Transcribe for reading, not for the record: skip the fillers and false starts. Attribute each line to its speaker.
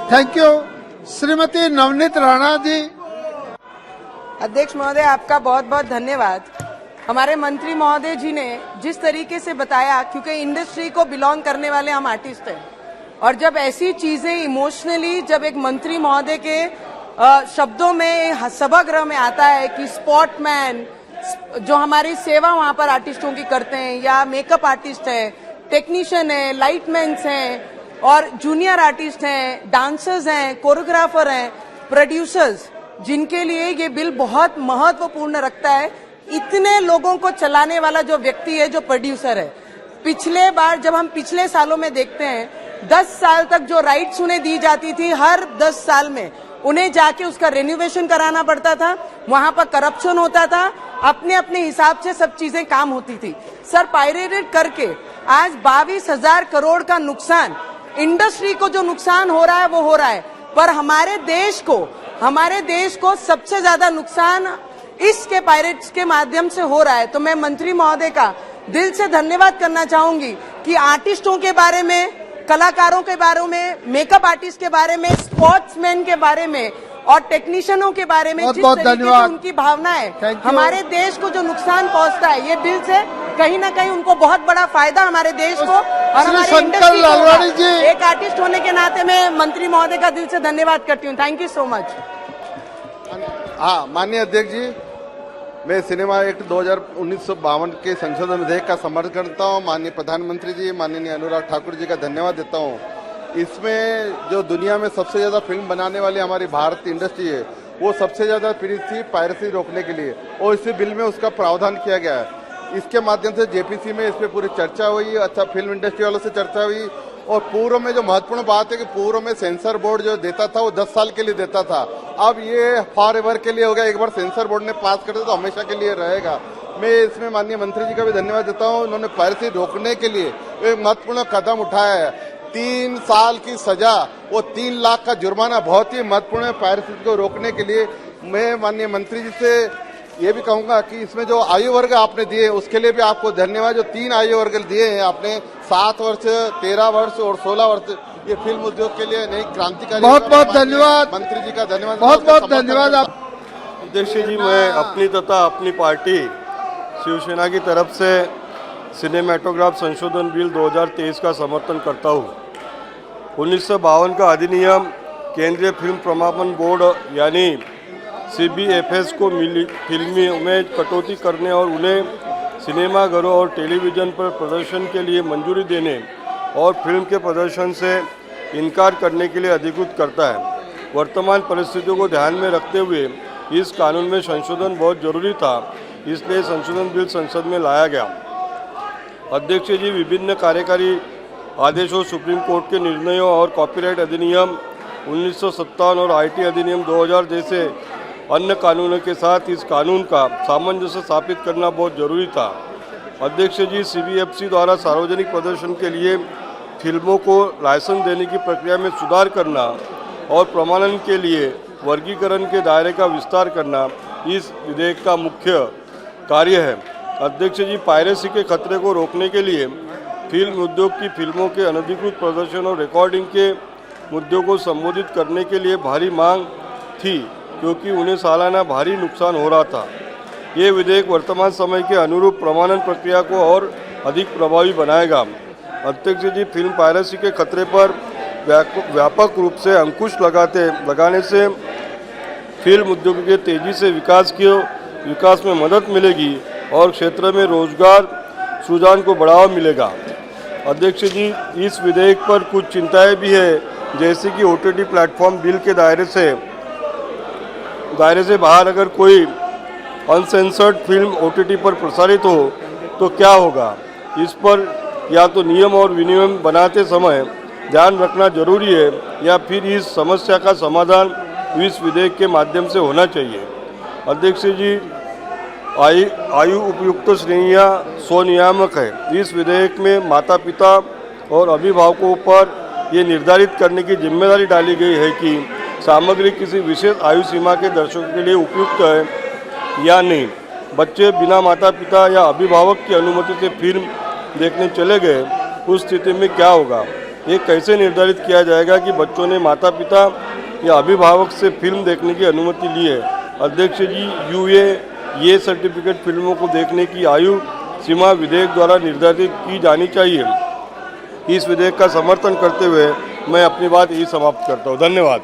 Speaker 1: Thank you. Shrimati Navneet Rana ji.
Speaker 2: अध्यक्ष महोदय, आपका बहुत बहुत धन्यवाद। हमारे मंत्री महोदय जी ने जिस तरीके से बताया, क्योंकि इंडस्ट्री को बिलोंग करने वाले हम आर्टिस्ट हैं, और जब ऐसी चीजें इमोशनली जब एक मंत्री महोदय के शब्दों में सभागृह में आता है कि स्पॉटमैन जो हमारी सेवा वहां पर आर्टिस्टों की करते हैं, या मेकअप आर्टिस्ट है, टेक्नीशियन है, लाइटमैन्स हैं, और जूनियर आर्टिस्ट हैं, डांसर्स हैं, कोरियोग्राफर हैं, प्रोड्यूसर्स, जिनके लिए ये बिल बहुत महत्वपूर्ण रखता है। इतने लोगों को चलाने वाला जो व्यक्ति है, जो प्रोड्यूसर है, पिछले बार जब हम पिछले सालों में देखते हैं 10 साल तक जो राइट्स उन्हें दी जाती थी, हर 10 साल में उन्हें जाके उसका रेनोवेशन कराना पड़ता था, वहां पर करप्शन होता था, अपने अपने हिसाब से सब चीजें काम होती थी। सर, पायरेटेड करके आज 22,000 करोड़ का नुकसान, इंडस्ट्री को जो नुकसान हो रहा है वो हो रहा है, पर हमारे देश को सबसे ज्यादा नुकसान इसके पायरेट्स के माध्यम से हो रहा है। तो मैं मंत्री महोदय का दिल से धन्यवाद करना चाहूंगी कि आर्टिस्टों के बारे में, कलाकारों के बारे में, मेकअप आर्टिस्ट के बारे में, स्पोर्ट्समैन के बारे में और टेक्नीशियनों के बारे में जिस तरीके से उनकी भावना है, हमारे देश को जो नुकसान पहुंचता है, ये बिल से कहीं ना कहीं उनको बहुत बड़ा फायदा हमारे देश को और हमारे इंडस्ट्री को। एक आर्टिस्ट होने के नाते मैं मंत्री महोदय का दिल से धन्यवाद करती हूँ। Thank you so much.
Speaker 3: हाँ, माननीय अध्यक्ष जी, मैं सिनेमा एक्ट 1952 के संशोधन विधेयक का समर्थन करता हूँ। माननीय प्रधानमंत्री जी, माननीय अनुराग ठाकुर जी का धन्यवाद देता हूँ। इसमें जो दुनिया में सबसे ज्यादा फिल्म बनाने वाली हमारी भारतीय इंडस्ट्री है, वो सबसे ज्यादा पीड़ित थी पायरेसी रोकने के लिए, और इसी बिल में उसका प्रावधान किया गया है। इसके माध्यम से जेपीसी में इस पर पूरी चर्चा हुई, अच्छा फिल्म इंडस्ट्री वालों से चर्चा हुई, और पूर्व में जो महत्वपूर्ण बात है कि पूर्व में सेंसर बोर्ड जो देता था वो 10 साल के लिए देता था, अब ये फॉर एवर के लिए हो गया। एक बार सेंसर बोर्ड ने पास कर दिया तो हमेशा के लिए रहेगा। मैं इसमें माननीय मंत्री जी का भी धन्यवाद देता हूँ, उन्होंने पायरेसी रोकने के लिए एक महत्वपूर्ण कदम उठाया है। 3 साल की सजा, वो 3 लाख का जुर्माना बहुत ही महत्वपूर्ण है पायरेसी को रोकने के लिए। मैं माननीय मंत्री जी से ये भी कहूंगा कि इसमें जो आयु वर्ग आपने दिए उसके लिए भी आपको धन्यवाद। जो 3 आयु वर्ग दिए हैं आपने, 7 वर्ष, 13 वर्ष और 16 वर्ष, ये फिल्म उद्योग के लिए नई क्रांतिकारी।
Speaker 1: बहुत बहुत धन्यवाद
Speaker 3: मंत्री जी का धन्यवाद।
Speaker 1: बहुत बहुत धन्यवाद।
Speaker 4: अध्यक्ष जी, मैं अपनी तथा अपनी पार्टी शिवसेना की तरफ से सिनेमेटोग्राफ संशोधन बिल 2023 का समर्थन करता हूँ। 1952 का अधिनियम केंद्रीय फिल्म प्रमाणन बोर्ड यानी CBFS को फिल्मों में कटौती करने और उन्हें सिनेमाघरों और टेलीविज़न पर प्रदर्शन के लिए मंजूरी देने और फिल्म के प्रदर्शन से इनकार करने के लिए अधिकृत करता है। वर्तमान परिस्थितियों को ध्यान में रखते हुए इस कानून में संशोधन बहुत जरूरी था, इसलिए संशोधन बिल संसद में लाया गया। अध्यक्ष जी, विभिन्न कार्यकारी आदेशों, सुप्रीम कोर्ट के निर्णयों और कॉपीराइट अधिनियम 1957 और IT अधिनियम 2000 जैसे अन्य कानूनों के साथ इस कानून का सामंजस्य स्थापित करना बहुत जरूरी था। अध्यक्ष जी, CBFC द्वारा सार्वजनिक प्रदर्शन के लिए फिल्मों को लाइसेंस देने की प्रक्रिया में सुधार करना और प्रमाणन के लिए वर्गीकरण के दायरे का विस्तार करना इस विधेयक का मुख्य कार्य है। अध्यक्ष जी, पायरेसी के खतरे को रोकने के लिए फिल्म उद्योग की फिल्मों के अनधिकृत प्रदर्शन और रिकॉर्डिंग के मुद्दों को संबोधित करने के लिए भारी मांग थी, क्योंकि उन्हें सालाना भारी नुकसान हो रहा था। ये विधेयक वर्तमान समय के अनुरूप प्रमाणन प्रक्रिया को और अधिक प्रभावी बनाएगा। अध्यक्ष जी, फिल्म पायरेसी के खतरे पर व्यापक रूप से अंकुश लगाने से फिल्म उद्योग के तेजी से विकास में मदद मिलेगी और क्षेत्र में रोजगार सृजन को बढ़ावा मिलेगा। अध्यक्ष जी, इस विधेयक पर कुछ चिंताएं भी है, जैसे कि OTT प्लेटफॉर्म बिल के दायरे से बाहर अगर कोई अनसेंसर्ड फिल्म OTT पर प्रसारित हो तो क्या होगा। इस पर या तो नियम और विनियम बनाते समय ध्यान रखना जरूरी है, या फिर इस समस्या का समाधान इस विधेयक के माध्यम से होना चाहिए। अध्यक्ष जी, आयु उपयुक्त श्रेणियाँ स्वनियामक है। इस विधेयक में माता पिता और अभिभावकों पर ये निर्धारित करने की जिम्मेदारी डाली गई है कि सामग्री किसी विशेष आयु सीमा के दर्शकों के लिए उपयुक्त है या नहीं। बच्चे बिना माता पिता या अभिभावक की अनुमति से फिल्म देखने चले गए, उस स्थिति में क्या होगा। ये कैसे निर्धारित किया जाएगा कि बच्चों ने माता पिता या अभिभावक से फिल्म देखने की अनुमति ली है? अध्यक्ष जी, ये सर्टिफिकेट फिल्मों को देखने की आयु सीमा विधेयक द्वारा निर्धारित की जानी चाहिए। इस विधेयक का समर्थन करते हुए मैं अपनी बात यही समाप्त करता हूँ। धन्यवाद।